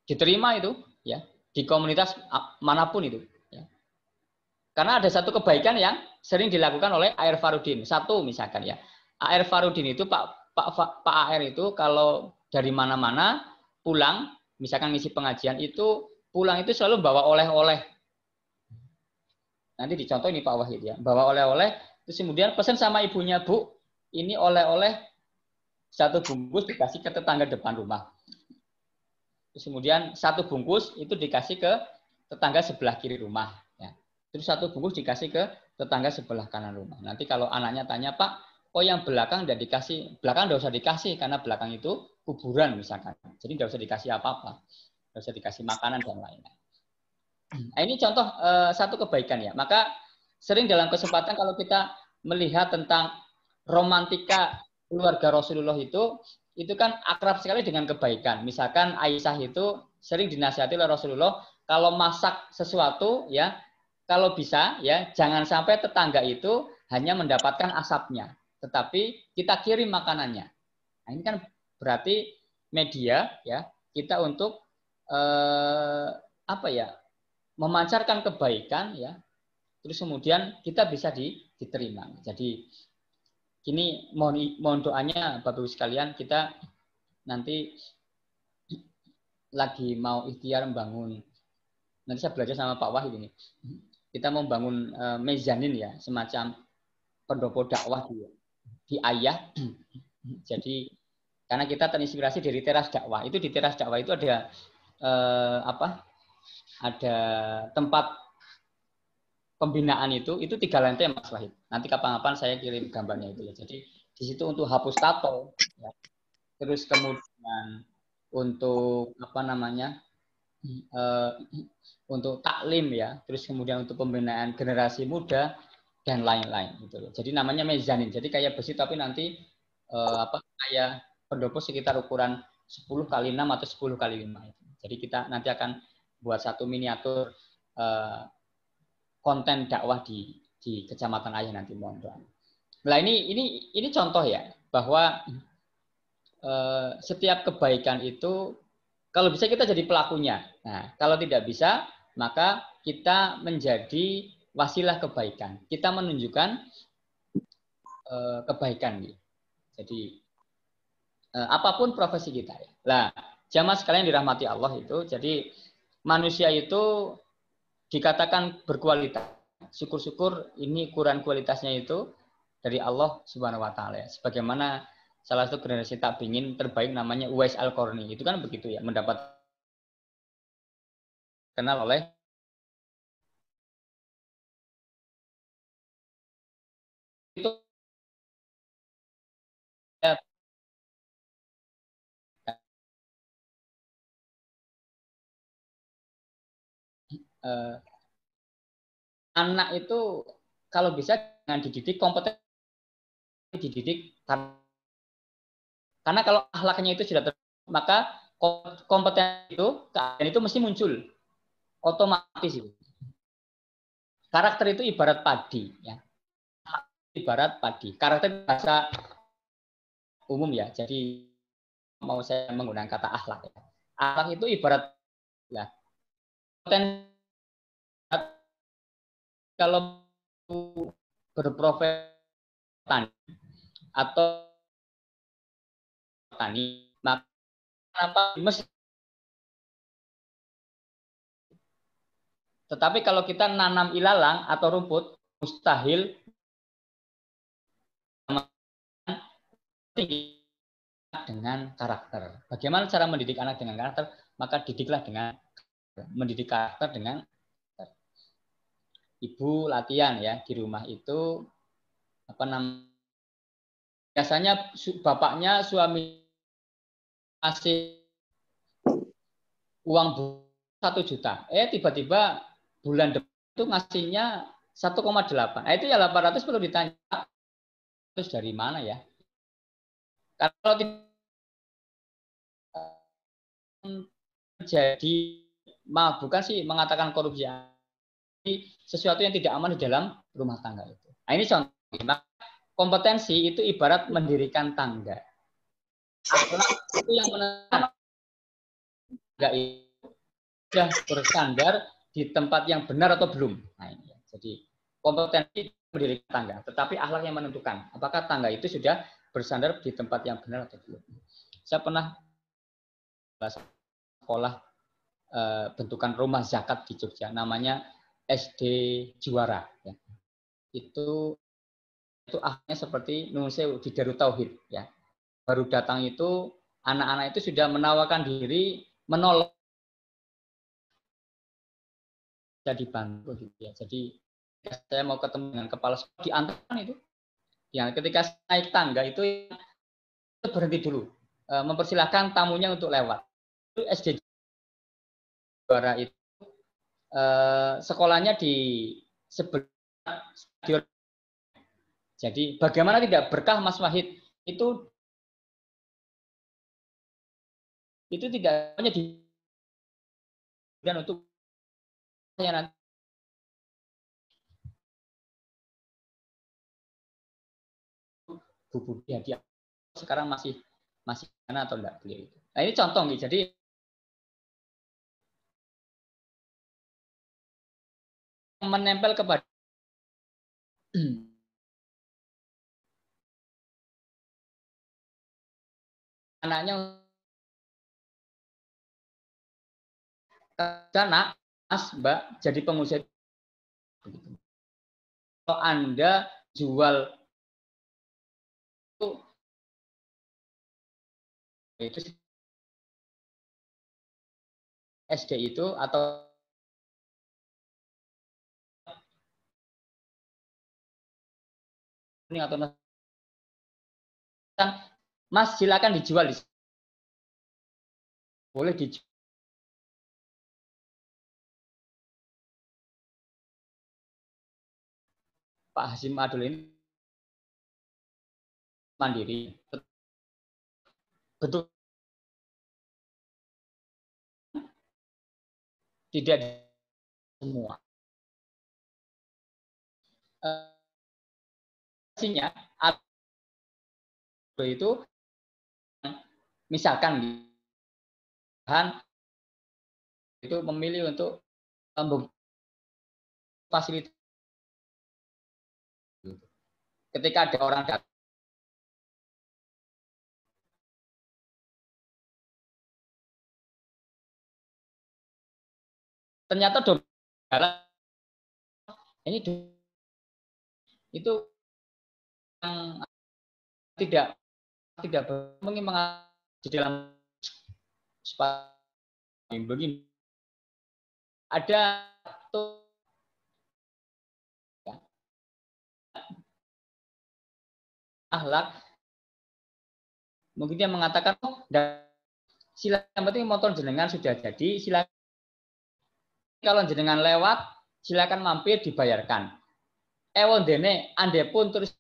diterima itu ya di komunitas manapun itu. Karena ada satu kebaikan yang sering dilakukan oleh A.R. Farudin. Satu misalkan ya, A.R. Farudin itu Pak A.R. itu kalau dari mana-mana pulang, misalkan ngisi pengajian itu pulang itu selalu bawa oleh-oleh. nanti dicontoh ini Pak Wahid ya, bawa oleh-oleh, terus kemudian pesan sama ibunya, Bu, ini oleh-oleh 1 bungkus dikasih ke tetangga depan rumah. Terus kemudian 1 bungkus itu dikasih ke tetangga sebelah kiri rumah. Ya. Terus 1 bungkus dikasih ke tetangga sebelah kanan rumah. Nanti kalau anaknya tanya, Pak, kok yang belakang tidak dikasih? Belakang tidak usah dikasih, karena belakang itu kuburan misalkan. Jadi tidak usah dikasih apa-apa. Tidak usah dikasih makanan dan lain-lain. Nah, ini contoh satu kebaikan ya. Maka sering dalam kesempatan kalau kita melihat tentang romantika keluarga Rasulullah itu kan akrab sekali dengan kebaikan. Misalkan Aisyah itu sering dinasihati oleh Rasulullah kalau masak sesuatu ya, kalau bisa ya jangan sampai tetangga itu hanya mendapatkan asapnya, tetapi kita kirim makanannya. Nah, ini kan berarti media ya kita untuk apa ya, memancarkan kebaikan ya, terus kemudian kita bisa diterima. Jadi ini mohon doanya Bapak Ibu sekalian, kita nanti lagi mau ikhtiar membangun, nanti saya belajar sama Pak Wahid ini, kita mau membangun mezanin ya, semacam pendopo dakwah di Ayah. Jadi karena kita terinspirasi dari teras dakwah, itu di teras dakwah itu ada ada tempat pembinaan itu 3 lantai Mas Wahid. Nanti kapan-kapan saya kirim gambarnya itu ya. Jadi di situ untuk hapus tato, ya. Terus kemudian untuk apa namanya, untuk taklim ya. Terus kemudian untuk pembinaan generasi muda dan lain-lain gitu loh. Jadi namanya mezanin. Jadi kayak besi tapi nanti kayak pendopo sekitar ukuran 10 kali 6 atau 10 kali 5. Jadi kita nanti akan buat satu miniatur konten dakwah di Kecamatan Ayah nanti, mohon doa. Nah ini contoh ya bahwa setiap kebaikan itu kalau bisa kita jadi pelakunya. Nah, kalau tidak bisa maka kita menjadi wasilah kebaikan. Kita menunjukkan kebaikan. Jadi apapun profesi kita ya. Nah, jamaah sekalian dirahmati Allah itu, jadi manusia itu dikatakan berkualitas. Syukur-syukur ini ukuran kualitasnya itu dari Allah Subhanahu wa taala ya. Sebagaimana salah satu generasi tabi'in terbaik namanya Uwais Al-Qarni. Itu kan begitu ya, mendapat kenal oleh itu ya, anak itu kalau bisa dengan dididik kompeten, dididik karena kalau akhlaknya itu sudah maka kompeten itu keadaan itu mesti muncul otomatis itu. Karakter itu ibarat padi ya. Ibarat padi. Karakter bahasa umum ya. Jadi mau saya menggunakan kata akhlak ya. Akhlak itu ibarat ya. Kalau berprofesi tani atau tani, maka mesti. Tetapi kalau kita nanam ilalang atau rumput, mustahil dengan karakter. Bagaimana cara mendidik anak dengan karakter? Maka didiklah dengan mendidik karakter dengan karakter. Ibu latihan ya di rumah itu apa namanya? Biasanya bapaknya suami kasih uang 1 juta. Tiba-tiba bulan depan itu ngasihnya 1,8. Nah, itu ya 800 perlu ditanya terus dari mana ya? Kalau terjadi, maaf bukan sih mengatakan korupsi, sesuatu yang tidak aman di dalam rumah tangga itu. Nah, ini contoh. Kompetensi itu ibarat mendirikan tangga. Itu yang menentukan tangga itu sudah bersandar di tempat yang benar atau belum. Nah, ini. Jadi kompetensi mendirikan tangga, tetapi akhlak yang menentukan apakah tangga itu sudah bersandar di tempat yang benar atau belum. Saya pernah sekolah bentukan rumah zakat di Jogja, namanya SD Juara. Ya. Itu akhirnya seperti Nun Sewu di Darut Tauhid. Ya. Baru datang itu anak-anak itu sudah menawarkan diri menolong, jadi bantu gitu ya. Jadi saya mau ketemu dengan kepala sekolah diantarkan itu. Ya, ketika naik tangga itu berhenti dulu, mempersilahkan tamunya untuk lewat. Itu SD Juara itu sekolahnya di sebelah stadion. Jadi bagaimana tidak berkah Mas Wahid itu tidak hanya di dan untuk saya nanti Bu Budi hadiah sekarang masih mana atau enggak beliau itu. Nah ini contoh nih. Jadi menempel kepada anaknya karena Mas Mbak jadi pengusaha. Kalau Anda jual itu SD itu atau ini atau Mas silakan dijual, boleh dijual. Pak Hasim Adul ini mandiri, betul tidak semua. Artinya itu misalkan itu memilih untuk fasilitas. Ketika ada orang datang, ternyata ini itu yang tidak mungkin di dalam begini ada tuh ya, akhlak mungkin dia mengatakan silakan, penting motor jenengan sudah jadi, silakan kalau jenengan lewat silakan mampir dibayarkan. Ewon dene ande pun terus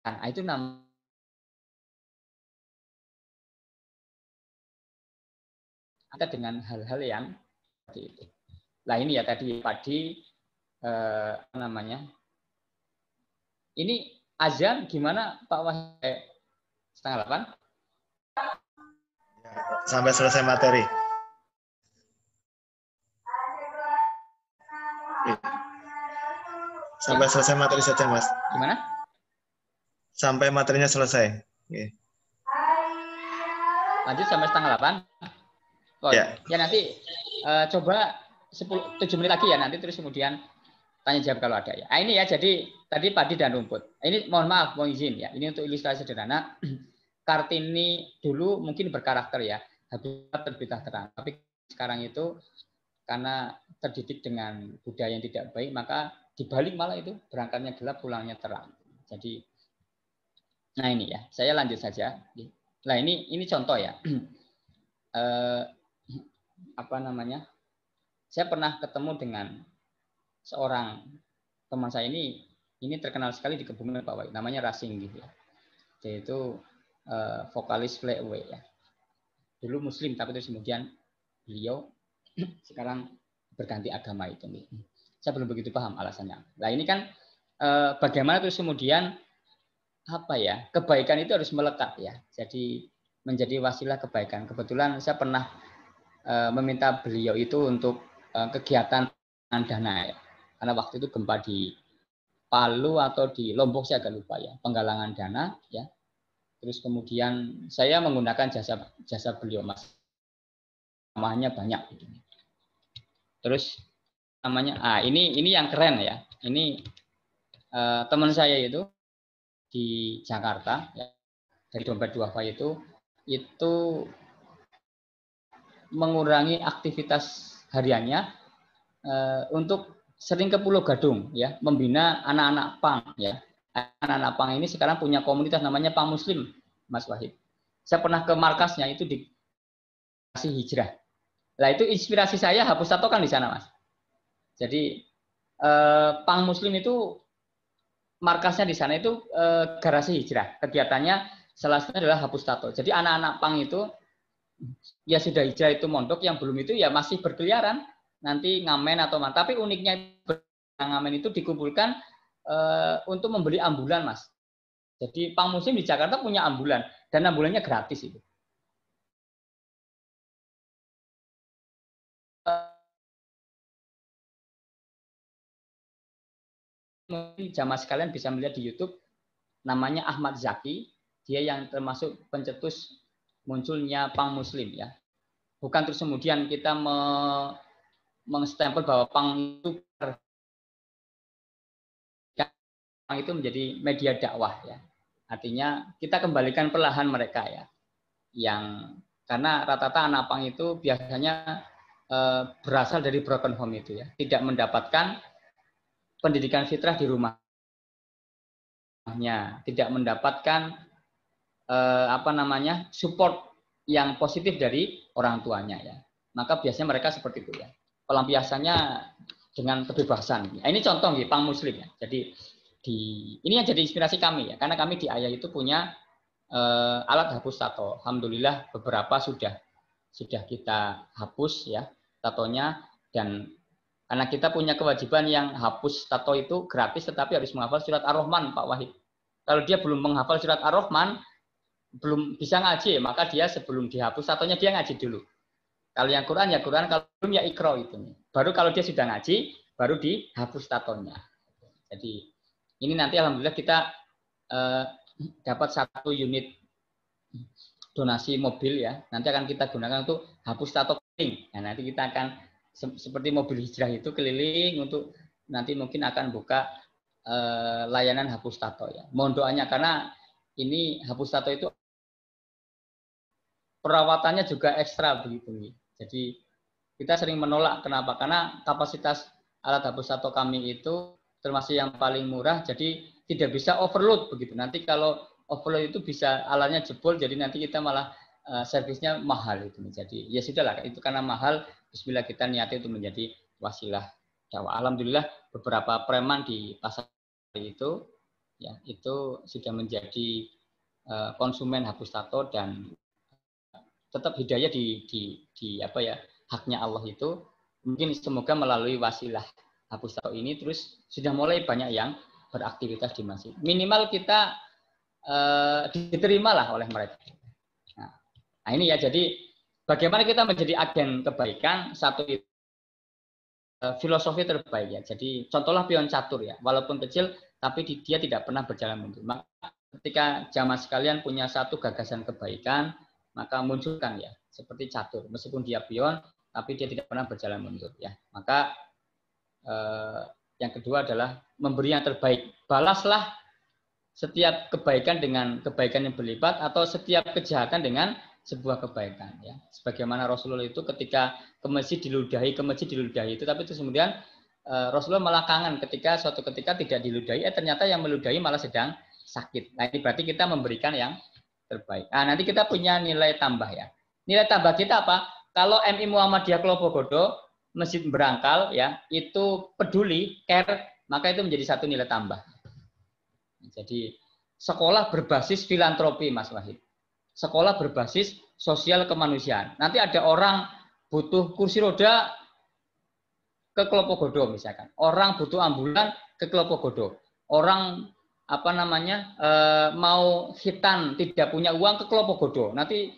itu namanya ada dengan hal-hal yang seperti itu. Nah ini ya tadi padi namanya. Ini azan gimana Pak Wahid? 7:30? Sampai selesai materi. Sampai selesai materi saja, Mas. Gimana? Sampai materinya selesai. Lanjut sampai 7:30. Oh, ya nanti coba 7 menit lagi ya, nanti terus kemudian tanya jawab kalau ada ya. Nah, ini ya, jadi tadi padi dan rumput. Ini mohon maaf, mohon izin ya. Ini untuk ilustrasi sederhana. Kartini dulu mungkin berkarakter ya, habitat terbitah terang. Tapi sekarang itu karena terdidik dengan budaya yang tidak baik, maka dibalik malah itu berangkatnya gelap, pulangnya terang. Jadi, nah ini ya, saya lanjut saja. Nah ini contoh ya. Apa namanya? Saya pernah ketemu dengan seorang teman saya ini terkenal sekali di Kebumen Pak Wahid, namanya Rasing gitu ya. Dia itu vokalis Flayaway ya. Dulu Muslim tapi terus kemudian beliau sekarang berganti agama itu. Saya belum begitu paham alasannya. Nah ini kan bagaimana terus kemudian apa ya, kebaikan itu harus melekat ya. Jadi menjadi wasilah kebaikan. Kebetulan saya pernah meminta beliau itu untuk kegiatan dana ya. Karena waktu itu gempa di Palu atau di Lombok saya agak lupa ya, penggalangan dana ya. Terus kemudian saya menggunakan jasa beliau, Mas. Namanya banyak gitu. Terus namanya, ini yang keren ya. Ini teman saya itu di Jakarta ya, dari dompet duafa itu mengurangi aktivitas hariannya untuk sering ke Pulau Gadung ya, membina anak-anak pang ya. Anak-anak pang ini sekarang punya komunitas namanya Pang Muslim, Mas Wahid. Saya pernah ke markasnya itu di Kasih Hijrah. Nah, itu inspirasi saya hapus tato kan di sana, Mas. Jadi Pang Muslim itu markasnya di sana itu Garasi Hijrah. Kegiatannya salah satunya adalah hapus tato. Jadi anak-anak pang itu ya sudah hijrah itu mondok, yang belum itu ya masih berkeliaran nanti ngamen atau mana. Tapi uniknya ngamen itu dikumpulkan untuk membeli ambulan, Mas. Jadi Pang Muslim di Jakarta punya ambulan dan ambulannya gratis itu. Mungkin jamaah sekalian bisa melihat di YouTube, namanya Ahmad Zaki, dia yang termasuk pencetus munculnya Pang Muslim ya. Bukan terus kemudian kita mengstempel bahwa Pang itu menjadi media dakwah ya. Artinya kita kembalikan perlahan mereka ya. Yang karena rata-rata anak Pang itu biasanya berasal dari broken home itu ya, tidak mendapatkan pendidikan fitrah di rumahnya, tidak mendapatkan support yang positif dari orang tuanya ya. Maka biasanya mereka seperti itu ya. Pelampiasannya dengan kebebasan. Nah, ini contoh nih Pang Muslim ya. Jadi ini yang jadi inspirasi kami ya. Karena kami di Ayah itu punya alat hapus tato. Alhamdulillah beberapa sudah kita hapus ya tatonya, dan karena kita punya kewajiban yang hapus tato itu gratis, tetapi harus menghafal surat Ar-Rahman, Pak Wahid. Kalau dia belum menghafal surat Ar-Rahman, belum bisa ngaji, maka dia sebelum dihapus tatonya dia ngaji dulu. Kalau yang Quran ya Quran, kalau belum ya Iqra itu. Baru kalau dia sudah ngaji, baru dihapus tatonya. Jadi ini nanti alhamdulillah kita dapat 1 unit donasi mobil ya. Nanti akan kita gunakan untuk hapus tato keliling. Nah, nanti kita akan seperti mobil hijrah itu keliling untuk nanti mungkin akan buka layanan hapus tato ya. Mohon doanya karena ini hapus tato itu perawatannya juga ekstra begitu. Jadi kita sering menolak, kenapa? Karena kapasitas alat hapus tato kami itu termasuk yang paling murah, jadi tidak bisa overload begitu. Nanti kalau overload itu bisa alatnya jebol, jadi nanti kita malah servisnya mahal itu. Jadi ya sudahlah, itu karena mahal. Bismillah kita niati untuk menjadi wasilah dakwah. Alhamdulillah beberapa preman di pasar itu ya itu sudah menjadi konsumen hapus tato, dan tetap hidayah di apa ya, haknya Allah itu mungkin semoga melalui wasilah hapus tato ini terus sudah mulai banyak yang beraktivitas di masjid. Minimal kita diterima lah oleh mereka. Nah ini ya, jadi bagaimana kita menjadi agen kebaikan, satu itu filosofi terbaik ya. Jadi contohlah pion catur ya, walaupun kecil tapi dia tidak pernah berjalan mundur. Maka ketika jamaah sekalian punya satu gagasan kebaikan, maka munculkan ya seperti catur, meskipun dia pion tapi dia tidak pernah berjalan mundur ya. Maka yang kedua adalah memberi yang terbaik. Balaslah setiap kebaikan dengan kebaikan yang berlipat, atau setiap kejahatan dengan sebuah kebaikan ya. Sebagaimana Rasulullah itu ketika ke masjid diludahi itu, tapi itu kemudian Rasulullah malah kangen ketika suatu ketika tidak diludahi, ternyata yang meludahi malah sedang sakit. Nah ini berarti kita memberikan yang terbaik. Nah nanti kita punya nilai tambah ya. Nilai tambah kita apa? Kalau MI Muhammadiyah Klopogodo, Masjid Berangkal ya, itu peduli, care, maka itu menjadi satu nilai tambah. Jadi sekolah berbasis filantropi, Mas Wahid. Sekolah berbasis sosial kemanusiaan. Nanti ada orang butuh kursi roda ke Klopogodo misalkan. Orang butuh ambulan ke Klopogodo. Orang mau hitan tidak punya uang ke Klopogodo. Nanti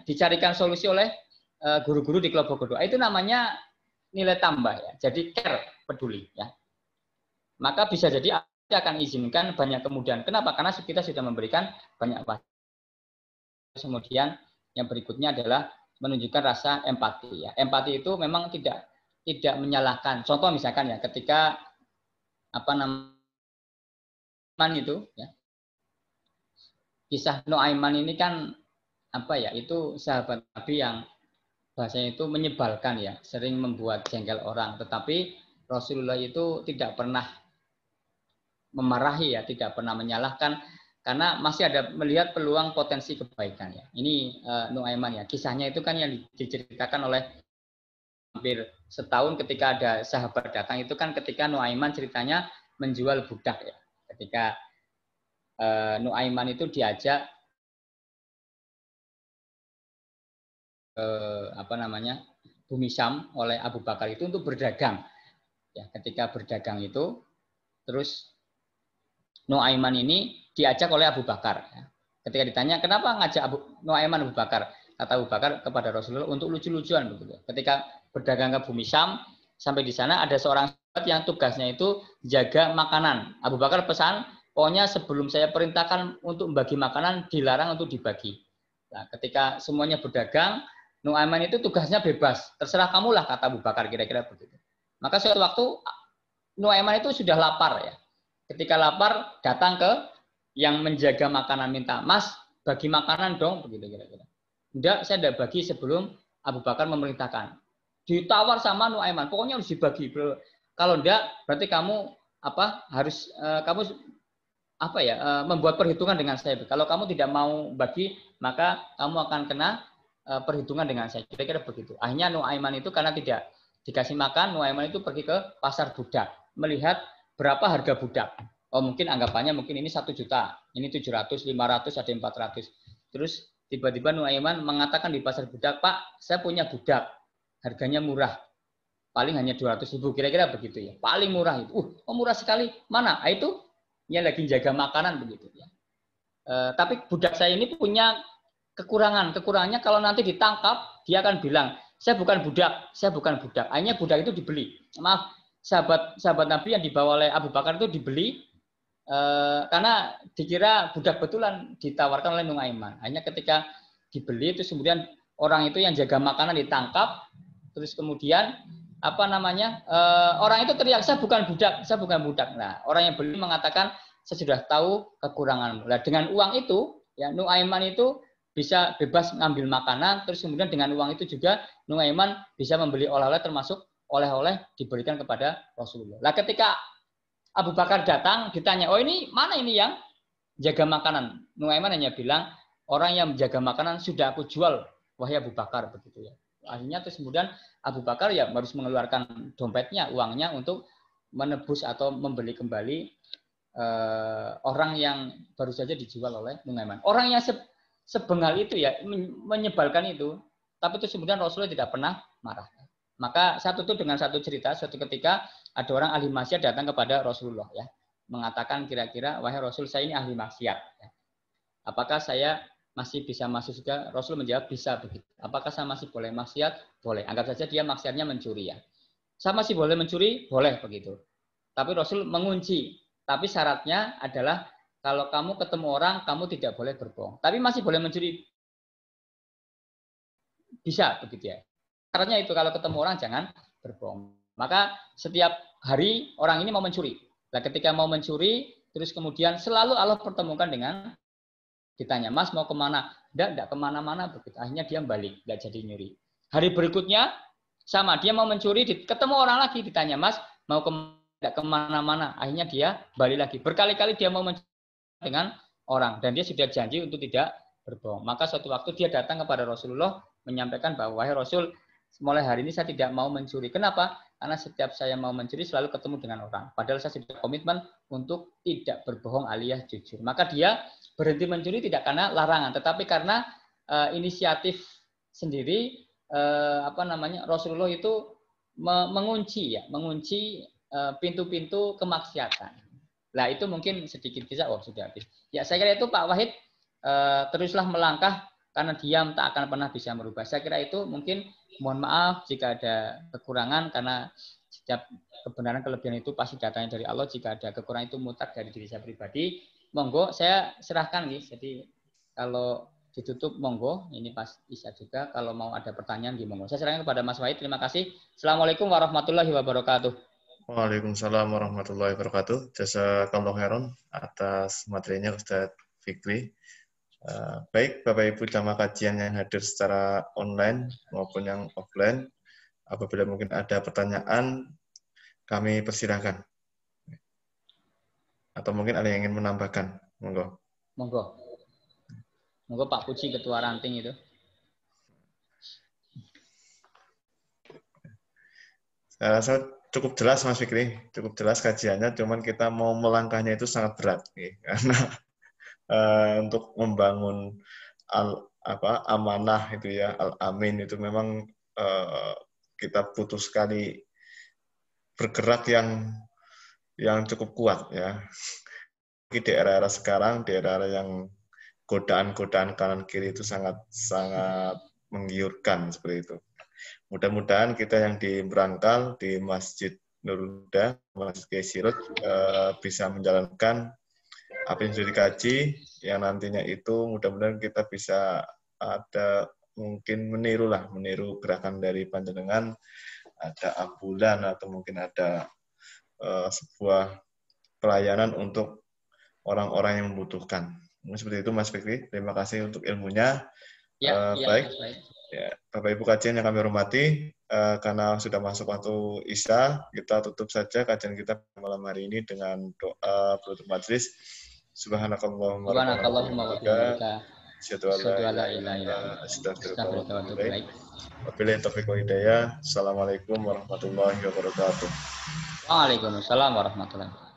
dicarikan solusi oleh guru-guru di Klopogodo. Itu namanya nilai tambah ya. Jadi care, peduli ya. Maka bisa jadi akan izinkan banyak kemudahan. Kenapa? Karena kita sudah memberikan banyak fasilitas. Kemudian yang berikutnya adalah menunjukkan rasa empati ya. Empati itu memang tidak menyalahkan. Contoh misalkan ya ketika apa namanya itu ya. Kisah Nuaiman ini kan apa ya? Itu sahabat Nabi yang bahasanya itu menyebalkan ya, sering membuat jengkel orang, tetapi Rasulullah itu tidak pernah memarahi ya, tidak pernah menyalahkan karena masih ada melihat peluang potensi kebaikan ya. Ini Nuaiman ya, kisahnya itu kan yang diceritakan oleh hampir setahun ketika ada sahabat datang itu kan ketika Nuaiman ceritanya menjual budak ya. Ketika Nuaiman itu diajak apa namanya Bumi Syam oleh Abu Bakar itu untuk berdagang. Ya, ketika berdagang itu terus Nuaiman ini diajak oleh Abu Bakar. Ya. Ketika ditanya kenapa ngajak Nuaiman Abu Bakar, kata Abu Bakar kepada Rasulullah untuk lucu-lucuan begitu. Ketika berdagang ke Bumi Syam, sampai di sana ada seorang sahabat yang tugasnya itu jaga makanan. Abu Bakar pesan, pokoknya sebelum saya perintahkan untuk membagi makanan dilarang untuk dibagi. Nah, ketika semuanya berdagang, Nuaiman itu tugasnya bebas, terserah kamulah kata Abu Bakar kira-kira begitu. Maka suatu waktu Nuaiman itu sudah lapar ya. Ketika lapar datang ke yang menjaga makanan minta, Mas bagi makanan dong begitu kira-kira. Enggak, saya tidak bagi sebelum Abu Bakar memerintahkan. Ditawar sama Nuaiman, pokoknya harus dibagi. Kalau enggak, berarti kamu apa harus kamu apa ya membuat perhitungan dengan saya. Kalau kamu tidak mau bagi, maka kamu akan kena perhitungan dengan saya. Kira-kira begitu. Akhirnya Nuaiman itu karena tidak dikasih makan, Nuaiman itu pergi ke pasar budak, melihat berapa harga budak. Oh mungkin anggapannya mungkin ini 1 juta, ini 700, 500, ada 400. Terus tiba-tiba Nuaiman mengatakan di pasar budak, Pak, saya punya budak, harganya murah, paling hanya 200.000, kira-kira begitu ya. Paling murah itu, oh murah sekali, mana? Itu yang lagi jaga makanan begitu ya. Tapi budak saya ini punya kekurangannya kalau nanti ditangkap dia akan bilang saya bukan budak. Akhirnya budak itu dibeli. Maaf, sahabat Nabi yang dibawa oleh Abu Bakar itu dibeli karena dikira budak betulan ditawarkan oleh Nuaiman. Akhirnya ketika dibeli itu kemudian orang itu yang jaga makanan ditangkap, terus kemudian apa namanya orang itu teriak saya bukan budak. Nah orang yang beli mengatakan saya sudah tahu kekuranganmu. Nah dengan uang itu ya Nuaiman itu bisa bebas ngambil makanan, terus kemudian dengan uang itu juga Nuaiman bisa membeli oleh-oleh termasuk oleh-oleh diberikan kepada Rasulullah. Nah ketika Abu Bakar datang ditanya, oh ini mana ini yang jaga makanan? Nuaiman hanya bilang, orang yang menjaga makanan sudah aku jual, wahai Abu Bakar begitu ya. Akhirnya terus kemudian Abu Bakar ya harus mengeluarkan dompetnya, uangnya untuk menebus atau membeli kembali orang yang baru saja dijual oleh Nuaiman. Orang yang sebengal itu ya menyebalkan itu, tapi itu kemudian Rasulullah tidak pernah marah. Maka saya tutup dengan satu cerita. Suatu ketika ada orang ahli maksiat datang kepada Rasulullah ya, mengatakan kira-kira wahai Rasul saya ini ahli maksiat. Ya. Apakah saya masih bisa masuk surga? Rasul menjawab bisa begitu. Apakah saya masih boleh maksiat? Boleh. Anggap saja dia maksiatnya mencuri ya. Saya masih boleh mencuri? Boleh begitu. Tapi Rasul mengunci. Tapi syaratnya adalah kalau kamu ketemu orang, kamu tidak boleh berbohong. Tapi masih boleh mencuri. Bisa begitu ya. Syaratnya itu kalau ketemu orang jangan berbohong. Maka setiap hari orang ini mau mencuri. Nah, ketika mau mencuri, terus kemudian selalu Allah pertemukan dengan ditanya, Mas mau kemana? Tidak kemana-mana. Begitu. Akhirnya dia balik, tidak jadi nyuri. Hari berikutnya sama, dia mau mencuri, ketemu orang lagi ditanya, Mas mau kemana-mana. Akhirnya dia balik lagi. Berkali-kali dia mau mencuri dengan orang dan dia sudah janji untuk tidak berbohong. Maka suatu waktu dia datang kepada Rasulullah menyampaikan bahwa wahai Rasul, mulai hari ini saya tidak mau mencuri. Kenapa? Karena setiap saya mau mencuri selalu ketemu dengan orang. Padahal saya sudah komitmen untuk tidak berbohong alias jujur. Maka dia berhenti mencuri tidak karena larangan, tetapi karena inisiatif sendiri. Apa namanya? Rasulullah itu mengunci pintu-pintu kemaksiatan. Nah itu mungkin sedikit kisah. Oh sudah habis. Ya saya kira itu Pak Wahid teruslah melangkah karena diam tak akan pernah bisa merubah. Saya kira itu mungkin mohon maaf jika ada kekurangan karena setiap kebenaran kelebihan itu pasti datangnya dari Allah. Jika ada kekurangan itu mutlak dari diri saya pribadi. Monggo saya serahkan nih. Jadi kalau ditutup, monggo. Ini pas Isya juga. Kalau mau ada pertanyaan, monggo. Saya serahkan kepada Mas Wahid. Terima kasih. Assalamualaikum warahmatullahi wabarakatuh. Waalaikumsalam warahmatullahi wabarakatuh. Jazakallahu khairan atas materinya Ustadz Fikri. Baik Bapak Ibu jamaah kajian yang hadir secara online maupun yang offline, apabila mungkin ada pertanyaan, kami persilahkan. Atau mungkin ada yang ingin menambahkan, monggo. Monggo. Monggo Pak Puji Ketua Ranting itu. Saya rasa cukup jelas Mas Fikri, cukup jelas kajiannya, cuman kita mau melangkahnya itu sangat berat, karena untuk membangun amanah itu ya, al-amin itu memang kita butuh sekali bergerak yang cukup kuat ya. Di era-era sekarang, di era yang godaan-godaan kanan kiri itu sangat menggiurkan seperti itu. Mudah-mudahan kita yang di Merangkal, di Masjid Nurul Huda, Masjid Kiai Sirot, bisa menjalankan apa yang sudah dikaji, yang nantinya itu mudah-mudahan kita bisa ada mungkin meniru gerakan dari panjenengan, ada ambulan atau mungkin ada sebuah pelayanan untuk orang-orang yang membutuhkan. Seperti itu Mas Fikri, terima kasih untuk ilmunya. Baik. Ya, Bapak Ibu kajian yang kami hormati, karena sudah masuk waktu Isya, kita tutup saja kajian kita malam hari ini dengan doa penutup majelis. Subhanakallahumma wa bihamdika, asyhadu an la ilaha illa anta, astaghfiruka wa atubu ilaik. Wabillahi taufiq wal hidayah. Assalamualaikum warahmatullahi wabarakatuh. Waalaikumsalam warahmatullahi wabarakatuh.